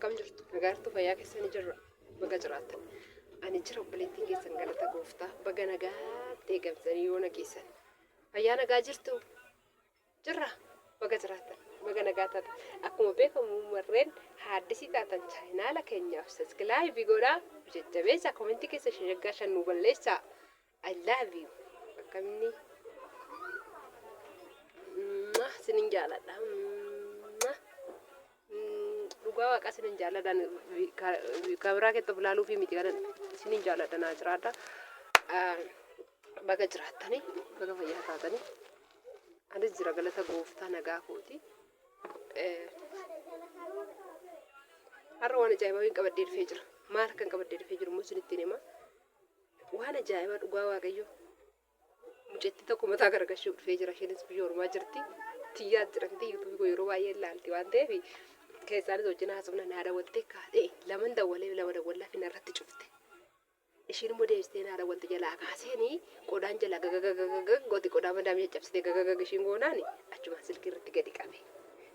akkam jirtu nagaartu fayyaa keessanii jirra baga jiraattan ani jira obboleettiin keessan galata gooftaa baga nagaatti eegamsanii yoo nageessan fayyaa nagaa jirtu jirra baga jiraattan baga nagaa taatan akkuma beekamu warreen haaddisii taatan chaayinaala keenyaaf saskilaayibii godhaa jajjabeessa komentii keessa shaggaa shanuu balleessaa I love you akkamni sinin jaaladha dhugaa waaqa sinin jaaladha kabiraa keessa bulaaluu fi miti kana sinin jaaladha naa jiraadha baga jiraattanii baga fayyaa taatanii anis jira galata gooftaa nagaa kooti har'a waan ajaa'ibaa hin qabadhee dhufee jira maal kan qabadhee dhufee jiru immoo sinittiin hima waan ajaa'ibaa dhugaa waaqayyo mucetti tokko mataa gargashuu dhufee jira isheenis biyya ormaa jirti tiyyaa jiranti yuutuubii koo yeroo baay'ee ilaalti waan ta'eef keessaanis wajjin haasofna naa daawwattee kaatee laman dawwalee lama dawwallaaf hin irratti cufte ishiin immoo deebistee naa daawwatte jalaa kaaseeni qodaan jalaa gagagagagag gooti qodaa madaamii caccabsitee gagagag ishiin goonaani achumaan silkii irratti gadi qabe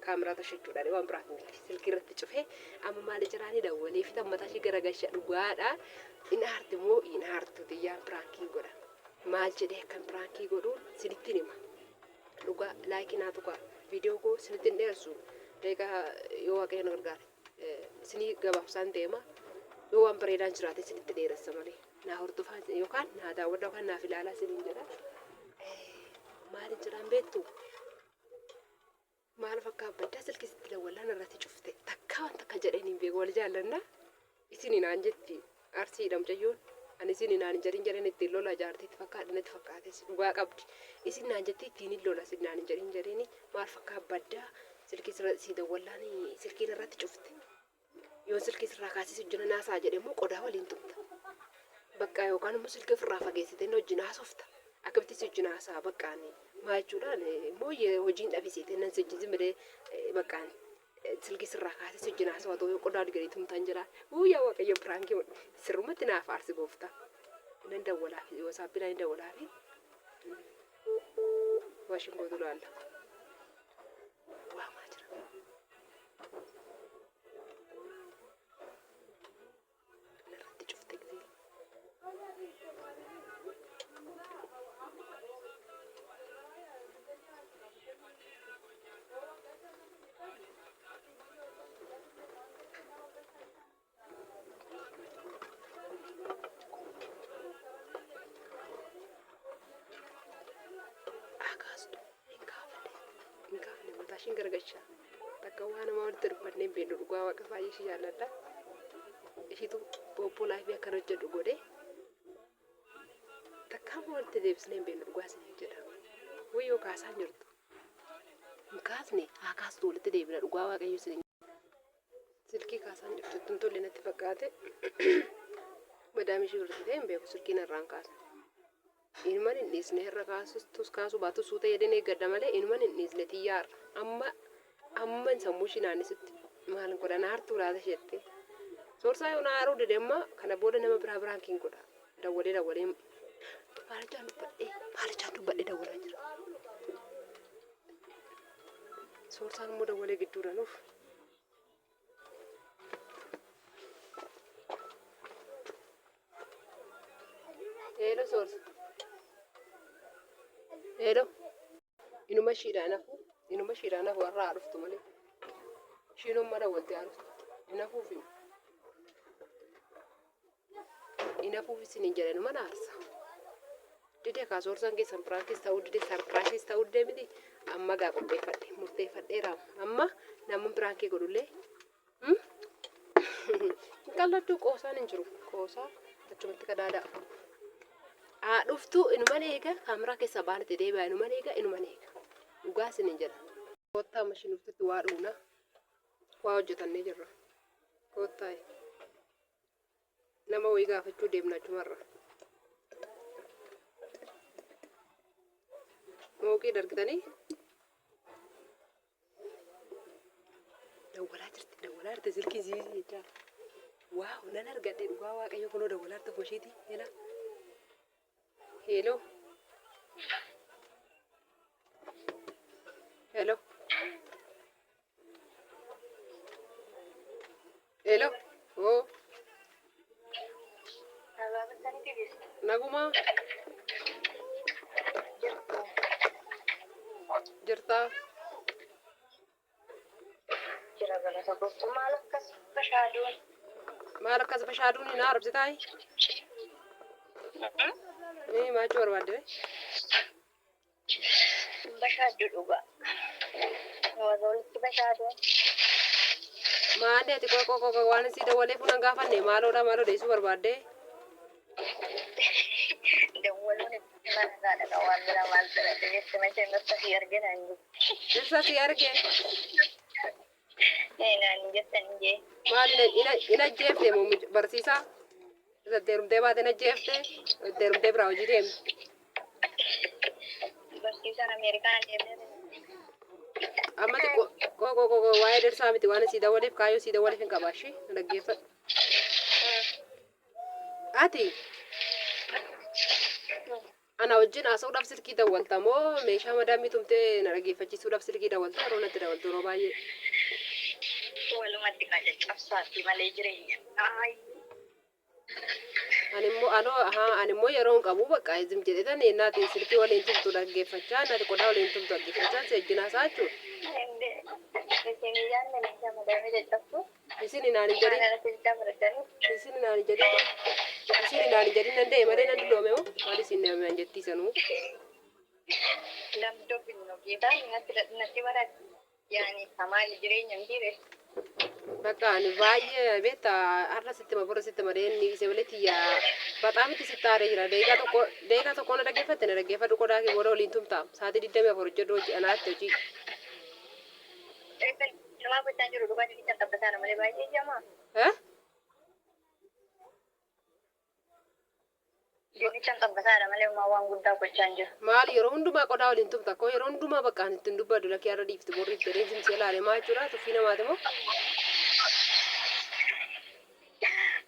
kaameraa tashachuudhaan waan biraaf miti silkii irratti cufee amma maali jiraanii dawwalee fitan mataa ishii garagashaa dhugaadha in aarti moo in aartu tiyyaan piraankii godha maal jedhee kan piraankii godhuun sinittiin hima dhugaa laayikii naa tuqaa viidiyoo koo sinittiin dheersu deegaa yoo waaqayyoon gargaare sinii gabaabsaan deema yoo waan bareedaan jiraate sinitti dheeressa malee naa hordofaa yookaan naa daawwadha yookaan naaf ilaalaa siniin jedha maalin jiraan beektu maal fakkaabaddaa silkisitti dawwalaan irratti cufte takka waan takka jedheen hin beeku wal jaallanna isin hinaan jetti arsii dhamcayyoon ani isin hinaan jedhin jedhan ittiin lola jaartiitti fakkaadhanatti fakkaates dhugaa qabdi isin naan jetti ittiin lola isin naan jedhin jedheni maal fakkaabaddaa silkii si dawwalaan silkiin irratti cufte yoo silkii sirraa kaasee hojjina naasaa jedhe immoo qodaa waliin tumta bakka yookaan immoo silkii ofirraa fageessitee hojii naasofta akkamitti hojii naasaa bakkaani maa jechuudhaan immoo hojiin dhabisiitee nan sijjisi midhee bakkaan silkii sirraa kaasee hojii naasaa watoo qodaa digarii tumtaan jira guyyaa waaqayyo piraankii sirrumatti naaf aarsi gooftaa nan dawwalaaf yoo saaphinaa hin dawwalaafi waashin gootu laalla. Matashin gargacha takka waan nama walitti dubbannee beellu dhugaa waaqa baay'ee ishee jaalladha ishiitu bobboo laafii akkana hojjedhu godhe takka amma walitti deebisnee beellu dhugaa isin jedha wayyoo kaasaan jirtu hin kaasne haa kaastu walitti deebina dhugaa waaqayyo isin silkii kaasaan jirtu tun tolle natti fakkaate madaamii ishee birtitee hin beeku silkiin irraan kaasne inuman hin dhiisne irra kaasuu baatu suuta jedheen eeggadha malee inuman hin dhiisne xiyyaarra amma sammuu ishii naannisitti maalin godha naartuu laata isheetti soorsaa yoo naaruu dedemma kana booda nama biraankiin godha dawwalee maalichaan dubbadhee dawwalaa jira soorsaan immoo dawwalee gidduudha nuuf eelo soorsa eelo inuma shiidhaan hafu warraa dhuftu malee ishiin mara walti haarustu inafuuf isin hin jedhan mana aarsa dide kaa soorsaan keessan piraakis ta'uu dide sarpiraakis ta'uu dide miti amma gaa qopheeffadhe murteeffadheera amma namni piraankii godhullee hin qalladdu qoosaan hin jiru qoosaa achumatti kadaadaa dhuftu inuman eega kaameraa keessa baanatti deebi'a inuman eega dhugaa isin hin jedha kottaa mashiin uftutti waa dhuuna waa hojjetannee jirra kottaa nama wayii gaafachuu deemna achumarra mooqii dargitanii dawwalaa jirti silkii ziizii jechaa waaw nan argadhe dhugaa waaqayyo kunoo dawwalaa jirti koshiiti jala hello Hello. Oh, Halo, betul ini naguma jirta. Jira gala sababtu maal akkas bashaaduun. Maal akkas bashaaduun hin arabsitai? Maa choo barbaadde? Bashaaduu dhuga. Walitti bashaaduun. Maali ati koo waan si dawalee funan gaafanne maaloo deessuu barbaadde? Dawwaluun mana gaadha waan biraa maal ta'e jechuun isheen bakka si argina hin jiru. Sirsa si arge? Naan jettan jee. Maali ina jeefte moo barsiisaa? Isa deerumtee baate na jeefte? Deerumtee biraa hojii deemte? Barsiisaan Ameerikaan deemee. Ammati koo waa'ee dersaa miti waan si dawaleef kaayyoo si dawaleef hin qabaashi dhaggeeffadhu. Ati ana wajjin haasa'uudhaaf silkii dawwalta moo meeshaa madaamii tumtee na dhaggeeffachiisuudhaaf silkii dawwalta yeroo natti dawwaltu yeroo baay'ee. Walumatti kan caccabsaatti malee jireenya. Animmoo yeroo hin qabu bakka izim jedhetan naati silkii waliin tumtu dhaggeeffachaa naati qodaa waliin tumtu dhaggeeffachaa si wajjin haasa'aa jechuudha. Isin yaadne meeshaa madaamii caccabsu. Isin naan hin jedhin nan deema malee nan dulloome moo maal isin deeman jettiisanuu. Lamdoo binnoo geetaan natti barat yaani hamaali jireenya hin jire. Bakka ani baay'ee beekta har'a sitti mabura sitti madeenni isa walitti yaa baxaamitti sitti aaree jira deegaa tokko na dhaggeeffadhu qodaa kee booda waliin tumtaa sa'aatii 24 hojjedhu hojii anaatti hojii. Nama gochaa jiru dhugaatii kan taphataan malee baay'ee jamaa. Joonicha taphataan malee waan guddaa gochaa jiru. Maali yeroo hundumaa qodaa waliin tumta koo yeroo hundumaa bakka ani ittiin dubbadhu lakkii har'a dhiifti borriif jedhee simsee ilaalee maa jechuudha tuffii namaati moo.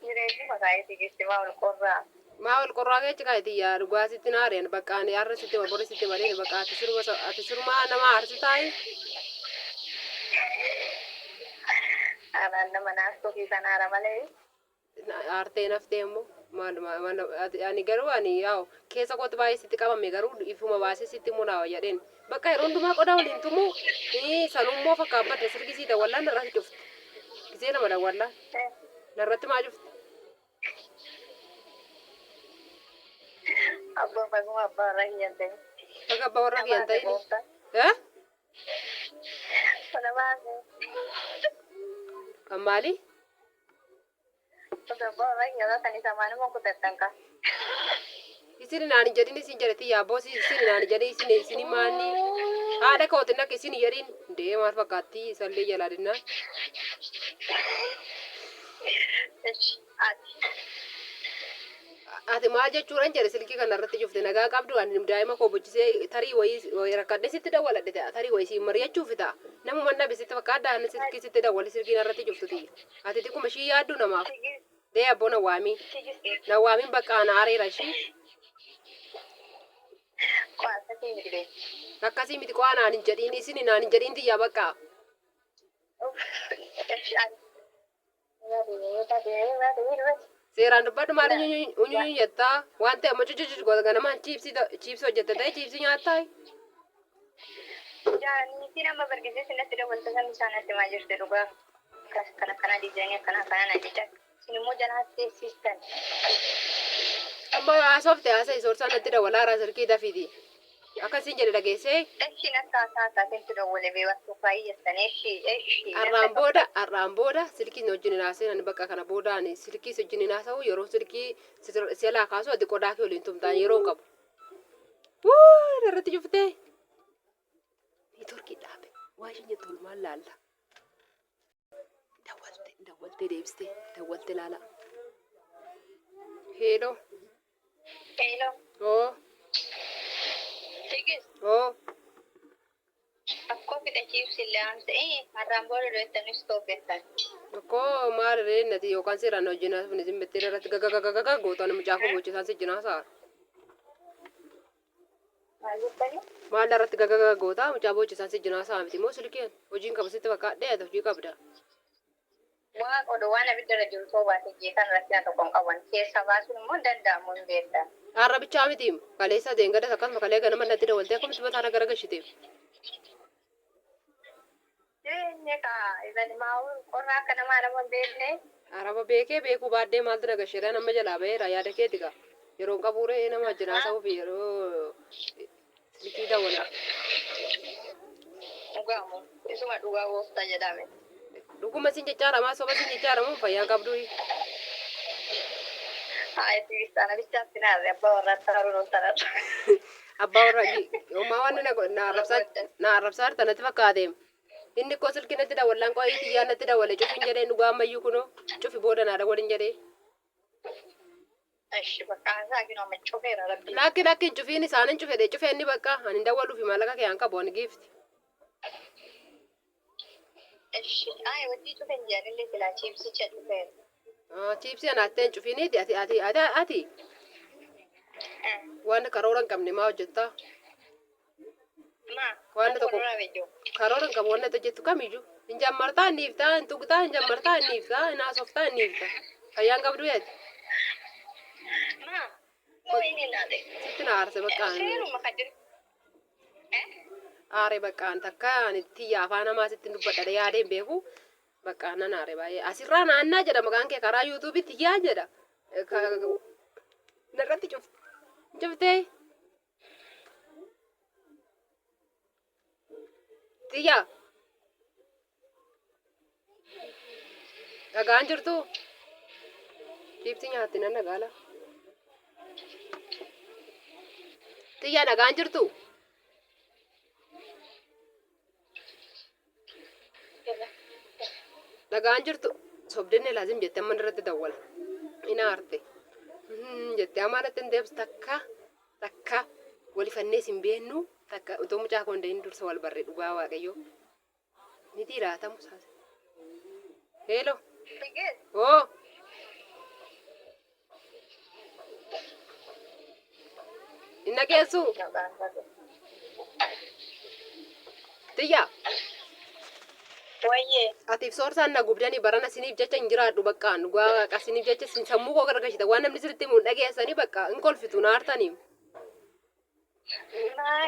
Jireenyi maqaa isii geesse maa ol qorraa. Maa ol qorraa keechi kaayiti yaa dhugaasitti naareen bakka ani har'a sitti borri sitti malee bakka ati surmaa nama aarsi taayi. Anaan nama naastoo fi sanaara malee. Aartee naftee immoo ani garuu ani yaa'u keessa kootti baay'ee sitti qabame garuu ifuma baasee sitti munaawa jedheen bakka yeroo hundumaa qodaa waliin tumu sanummoo fakkaabbatte sirgisii dawwallaan narratti cufte gisee nama dawwallaan narratti maa cufte. Abbaa faguma abbaa warra kiyyan ta'e. Bakka abbaa warra kiyyan ta'e. Kana baasee. Kan maali? Abbaa warra kiyyan ta'e isa maanuma kutattan ka. Isin naan jedhin isin jedhetti yaabboo isin naan jedhin isin maanni haadha kootin akka isin jedhin deemaal fakkaatti isallee jalaa dinnaan. Ati maal jechuudhaan jedhe silkii kanarratti cufte nagaa qabdu ani daa'ima koo bochisee tarii wayii rakkadhe sitti dawwaladhe ta'a tarii wayii siin mari'achuufi ta'a namuma nabi sitti fakkaadda ani silkii sitti dawwale silkii narratti cuftuti ati xiqquma shii yaaddu namaaf dee abboo nawwaamiin bakka ana areera shii. Akkasii miti qo'aa naan hin jedhiin isin naan hin jedhiin tiyyaa bakka. Seeraan dubbadhu maal unyuun jettaa waan ta'e amma cucucu gosa ganamaan chiipsii hojjette ta'e chiipsii nyaattaa. Jaaniitiin amma bargisee sinatti dabalta san isaanatti maa jirte dhugaa kana diizaayinii akkana na jecha isin immoo jalaatti teessistan. Amma haasofte haasa isoorsaan natti dawalaaraa sirkii dafiiti. Akkasiin jedhe dhageessee. Eshiin akka seentu dawwale beewwatu fayyaddan eshi. Arraan booda silkiin wajjin hinaasee ani bakka kana booda ani silkii wajjin hinaasa'u yeroo silkii si'alaa kaasu ati qodaa kee waliin tumtaan yeroo hin qabu. Irratti cuftee. Neetworkii dhaabe waa isheen jettu maal laalla. Dawwaltee deebistee dawwaltee laala. Heeloo. Oo. Akkoo fidhachiifsillee aan ta'e har'aan booda do'ettanis toofettan. Akkoo maal reennati yookaan seeraan hojii naaf isin bettee irratti gagagagaga gootaan mucaafuu bochisaan si jinaa sa'a. Maal irratti gagagaga gootaa mucaa bochisaan si jinaa sa'a miti moo silkeen hojiin qaba sitti fakkaadhee ati hojii qabda. waa waan abidda jiru toobaate jeekan rakkina tokkoon qaban keessa baasuun immoo danda'amu hin beekta. Arrabichaa mitiim kaleessa deengada akkasuma kalee ganama natti dawwaltee akkamitti mataa na garagalchiteef. Izani mau qorraa akka namaa nama hin beekne. Araba beekuu baaddee maaltu na gashedhaan amma jalaa baheera yaada keeti gaa. Yeroo qabuuree nama wajjinaa sa'uu fi yeroo silkii dawwala. Dhugaamu isuma dhugaa gooftaa jedhame. Dhuguma sin jechaaramaa soba sin jechaaramu fayyaa qabdu. Haa tiivisaan abichaatti naarre abbaa warraa taa'uu taa'udha. Abbaa warraa yooma waan na arrabsaa tanatti fakkaateem. Inni ko silkii natti dawwalaan qooyi xiyyaa natti dawwale cufin jedhee dhugaa ammayyuu kunoo cufi booda naadha waliin jedhee. Ashi bakka isaa kinoo amma cufeera rabbi. Lakki cufiin isaanin cufedhe cufee inni bakka ani dawwaluufi maallaqa kee hanqa boon giifti. Ashi wajjii cufeen jaalillee silaa chiipsicha cufeera. Chiipsii anaatteen cufiiniiti ati waan karoora hin qabne maa hojjettaa? Waan tokko karoora hin qabu waan hojjettu kamiyyuu hin jammartaa hin dhiiftaa hin tuqtaa hin jammartaa hin dhiiftaa hin haasoftaa hin dhiiftaa fayyaan qabdu yeeti. Sitti na aarse baqqaan. Aare baqqaan takka itti yaafaa namaa sitti dubbadha yaadeen beeku. Baqqaan nan aare baay'ee asirraa naannaa jedha maqaan kee karaa yuutuubitti yaa jedha. Narratti cuftee. Tiyya. Dhagaan jirtu. Chiipsii nyaatti nan dhagaala. Tiyya dhagaan jirtu. Dhagaan jirtu. Sobdenne laazim jettee amma irratti dawwala. Ina aarte. Jettee amaanatti hin deebis takka walifannee sin beennu. Takka utoo mucaa koon deeyin dursa wal barree dhugaa waaqayyoo. Ni dhiiraatamu saase. Heelo. Oo. Inna keessu. Tiyya. Wayyee. Atiif soorsaan na gubdanii barana siniif jecha hin jiraadhu baqqaan dhugaa waaqa siniif jecha sammuu koo gargashita waan namni sirriitti himuun dhageessanii bakka hin kolfitu naartaniif.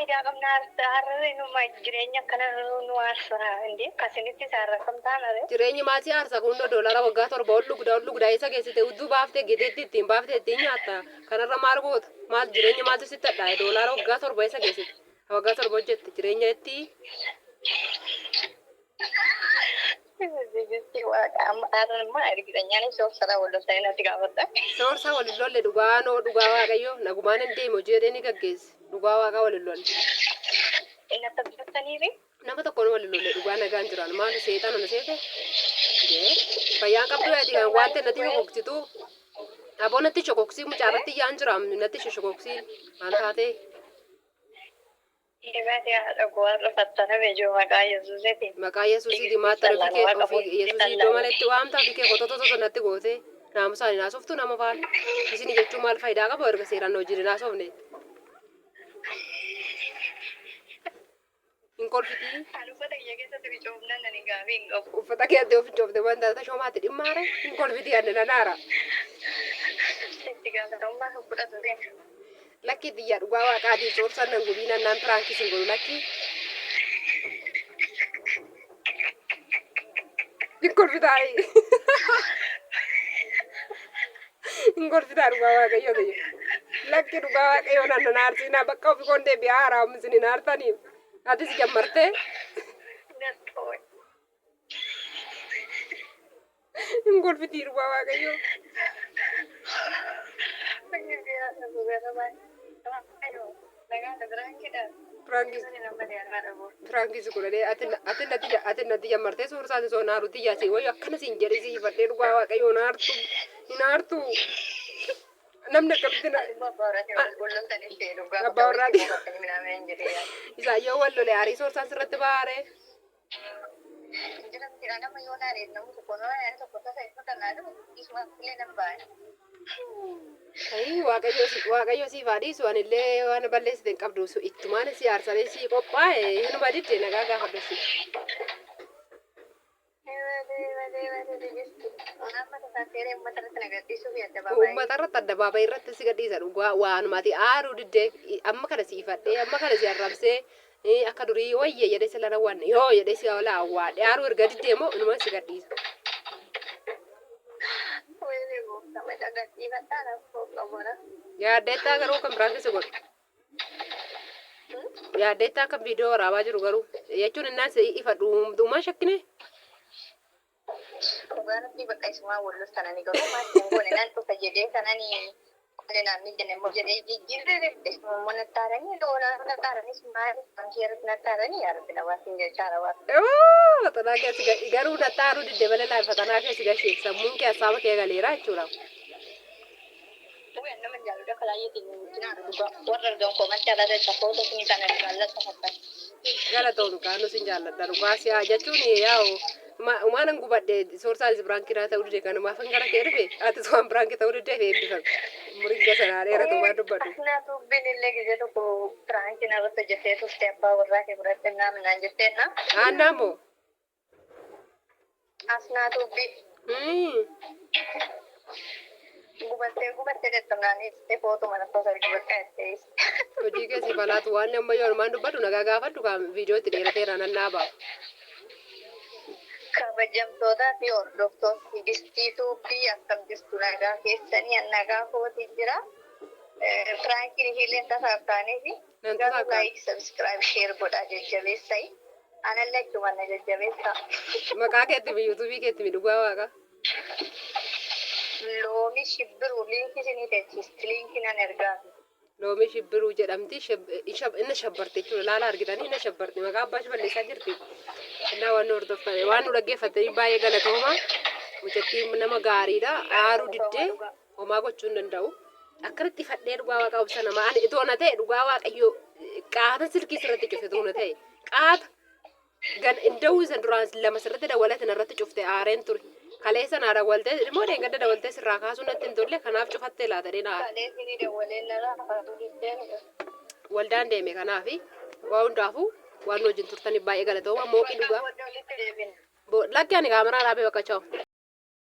Idaa qabnaa harree numa jireenya akkana nu aarsa indi akkasinitti isaarra kam taanare. Jireenyi maatii aarsa kun doolara waggaa torba ol dhugdaa isa keessatti udduu baaftee gedeetti ittiin baaftee ittiin nyaatta kanarra maal goota maal jireenya maaltu sitti adhaa doolara waggaa torba isa keessatti waggaa torba hojjette jireenya itti. Soorsaa waliin lolle dhugaa noo dhugaa waaqayyo nagumaan hin deemu hojii jedhee ni gaggeesse dhugaa waaqaa waliin lolle. Nama tokkoon waliin lolle dhugaa nagaan jiraan maal seetaan ona seete fayyaan qabdu yaadi kan waan ta'e natti shokoksitu aboo natti shokoksii mucaarratti yaan jiraam natti shokoksii maal taatee. Maqaa Yesuusiiti maattara fikee ofii Yesuusii iddoo maletti waamtaa fikee qotototo natti goote naamusaan hin haasoftu nama faana isin jechuun maal faayidaa qaba erga seeraan hojii hin haasofne. Hin kolfitii. Uffata keetti of coofte wanta tashoomaatti dhimmaare hin kolfitii adda nanaara. Lakki xiyyaa dhugaa waaqaatiin soorsan nan gubii nannaan piraankiis hin godhu lakki. Hin kolfitaayi. Hin kolfitaa dhugaa waaqayyo ta'e. Lakki dhugaa waaqayyo nannan aarsiinaa bakka ofii koon deebi'aa haaraam isin hin aartaniif. Atis jammartee. Hin kolfitii dhugaa waaqayyo. Prangis godhadhee ati natti jammartee suursaati soo naarutti yaasii wayyo akkana siin jedhee siifadhee dhugaa waaqayyoo naartu hin aartu. Namni akkamitti abbaa warraati. Isaayyoo wal lolee aarii soorsaan sirratti baare. Waaqayyo siif haa dhiisu anillee waan balleessite hin qabdu ittumaan si aarsalee si qophaa'e hinuma didde nagaa gaafadhu si. amma tasaatee uummata irratti nagadhiisuuf yadda babayii. Uummata irratti adda babayii irratti si gadhiisa dhugaa waanumati aaruu diddee amma kana siifadhee amma kana si arrabsee akka durii wayye jedhee si lana waan yoo jedhee si ola awwaadhe aaruu erga diddee moo inuma si gadhiisa. Wayii gooftaa gadhiifataa rakkoo qabuna. Yaaddeettaa garuu kan biraan keessa godhu. Yaaddeettaa kan viidiyoo waraabaa jiru garuu jechuun innaan ifa dhuumaa shakkine. Dhugaanatti bakka isumaa wallos kananii garuu maatiin goone nan dhufa jedhee kananii qolee naanni jenne immoo jedhee jijjiirree rifte immoo nattaaranii loonaa nattaaranis maali bankeerratti nattaaranii yaadabina waatiin jechaara waan. Fatanaa keessi garuu nattaaruu diddee malee laal fatanaa keessi gashee sammuun keessaa bakee galeera jechuudha. Uwe nama jaaluudha kalaayeetiin cinaa dhugaa warra argamu koomatti alaa jecha footoo sinii kana jaalladha fakkaata. Galatoon kaanu sin jaalladha dhugaa si'a jechuun yaa'u. Maanan gubadde soorsaanis biraankiidhaa ta'uu dide kan maafan gara kee dhufe ati waan biraankii ta'uu dide eebbisan muriga sanaa dheeratu waan dubbadhu. Asnaatu binillee gizee tokko biraankiin irratti hojjetee turte abbaa warraa kee biratti naaminaan jetteenna. Aannaan moo? Asnaatu bi. Gubattee jettumnaanis footoo mana footoo gubattee ettee. Hojii keessi balaatu waan amma yoo maan dubbadhu nagaa gaafadhu kan viidiyoo itti dheerateera nan naabaa. Kabajamtootaa fi hordoftoota higistiituu fi akkam jirtu nagaa keessanii nagaa kootii jira. Firaankiin hiileen tasaaf taanee fi garuu laayik sabskiraayib sheer godhaa jajjabeessayi. Anallee achuma na jajjabeessa. Maqaa keetti mi yuutuubii keetti mi dhugaa waaqa? Loomii shibbiruu liinkii isinii teechisti liinkii nan ergaa. Loomii shibbiruu jedhamti inni shabbarte jechuudha laala argitanii inni shabbarte maqaa abbaa balleessaa jirti. Innaa waan nu hordoftanii waan nu dhaggeeffatanii baay'ee galatooma. Mucattiin nama gaariidha. Aaruu diddee homaa gochuu hin danda'u. Akkanatti fadhee dhugaa waaqa obsa namaa ani itoo na ta'e dhugaa waaqayyoo qaata silkii sirratti cufe itoo na ta'e qaata inda'uu isa duraan lama sirratti dawwalate narratti cufte aareen ture. Kalee sanaa dawwaltee immoo deengadda dawwaltee sirraa kaasuu natti hin tolle kanaaf cufattee laata deen aara. Kalee sirii dawwalee narraa hafatu diddeen. Waldaan deeme kanaafi waa hundaafuu waan wajjin turtanii baay'ee galatooma mooqii dhugaa. Lakkee ani kaameraa dhaabee bakka chaa'u.